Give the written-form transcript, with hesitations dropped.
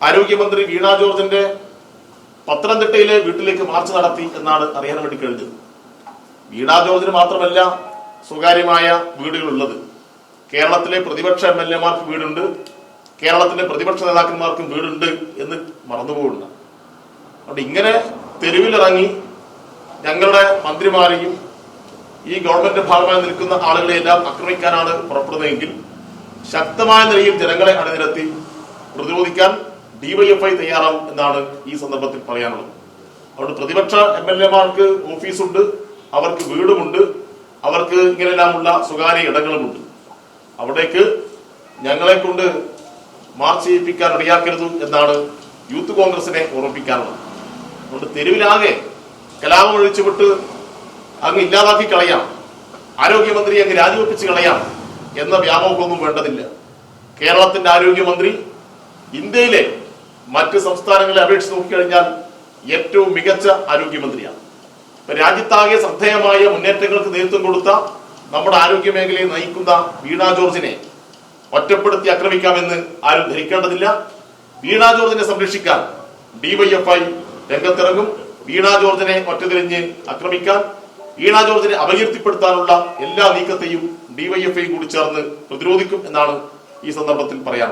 ആരോഗ്യമന്ത്രി വീണ ജോർജിന്റെ പത്തനംതിട്ടയിലെ വീട്ടിലേക്ക് മാർച്ച് നടത്തി എന്നാണ് അറിയാൻ വേണ്ടി കഴിഞ്ഞത്. വീണ ജോർജിന് മാത്രമല്ല സ്വകാര്യമായ വീടുകളുള്ളത്. കേരളത്തിലെ പ്രതിപക്ഷ MLA-മാർക്ക് വീടുണ്ട്, കേരളത്തിലെ പ്രതിപക്ഷ നേതാക്കന്മാർക്കും വീടുണ്ട് എന്ന് മറന്നുപോകുന്ന. അതുകൊണ്ട് ഇങ്ങനെ തെരുവിലിറങ്ങി ഞങ്ങളുടെ മന്ത്രിമാരെയും ഈ ഗവൺമെന്റ് ഭാഗമായി നിൽക്കുന്ന ആളുകളെയെല്ലാം ആക്രമിക്കാനാണ് പുറപ്പെടുന്നതെങ്കിൽ ശക്തമായ നിലയിൽ ജനങ്ങളെ അണിനിരത്തി പ്രതിരോധിക്കാൻ DYFI തയ്യാറാവും എന്നാണ് ഈ സന്ദർഭത്തിൽ പറയാനുള്ളത്. അതുകൊണ്ട് പ്രതിപക്ഷ MLA-മാർക്ക് ഓഫീസുണ്ട്, അവർക്ക് വീടുമുണ്ട്, അവർക്ക് ഇങ്ങനെല്ലാമുള്ള സ്വകാര്യ ഇടങ്ങളുമുണ്ട്. അവിടേക്ക് ഞങ്ങളെ കൊണ്ട് മാർച്ച് ചെയ്യിപ്പിക്കാൻ ഇടയാക്കരുത് എന്നാണ് യൂത്ത് കോൺഗ്രസിനെ ഓർമ്മിപ്പിക്കാനുള്ളത്. അതുകൊണ്ട് തെരുവിലാകെ കലാപം ഒഴിച്ചുവിട്ട് അങ്ങ് ഇല്ലാതാക്കി കളയാം, ആരോഗ്യമന്ത്രി അങ്ങ് രാജിവെപ്പിച്ച് കളയാം എന്ന വ്യാമോഹമൊന്നും വേണ്ടതില്ല. കേരളത്തിന്റെ ആരോഗ്യമന്ത്രി ഇന്ത്യയിലെ മറ്റ് സംസ്ഥാനങ്ങളെ അപേക്ഷിച്ച് നോക്കിക്കഴിഞ്ഞാൽ ഏറ്റവും മികച്ച ആരോഗ്യമന്ത്രിയാണ്. രാജ്യത്താകെ ശ്രദ്ധേയമായ മുന്നേറ്റങ്ങൾക്ക് നേതൃത്വം കൊടുത്ത നമ്മുടെ ആരോഗ്യ മേഖലയെ നയിക്കുന്ന വീണ ജോർജിനെ ഒറ്റപ്പെടുത്തി ആക്രമിക്കാമെന്ന് ആരും ധരിക്കേണ്ടതില്ല. വീണ ജോർജിനെ സംരക്ഷിക്കാൻ DYFI രംഗത്തിറങ്ങും. വീണ ജോർജിനെ ഒറ്റതിരിഞ്ഞ് ആക്രമിക്കാൻ, വീണ ജോർജിനെ അപകീർത്തിപ്പെടുത്താനുള്ള എല്ലാ നീക്കത്തെയും DYFI കൂടി ചേർന്ന് പ്രതിരോധിക്കും എന്നാണ് ഈ സന്ദർഭത്തിൽ പറയാൻ.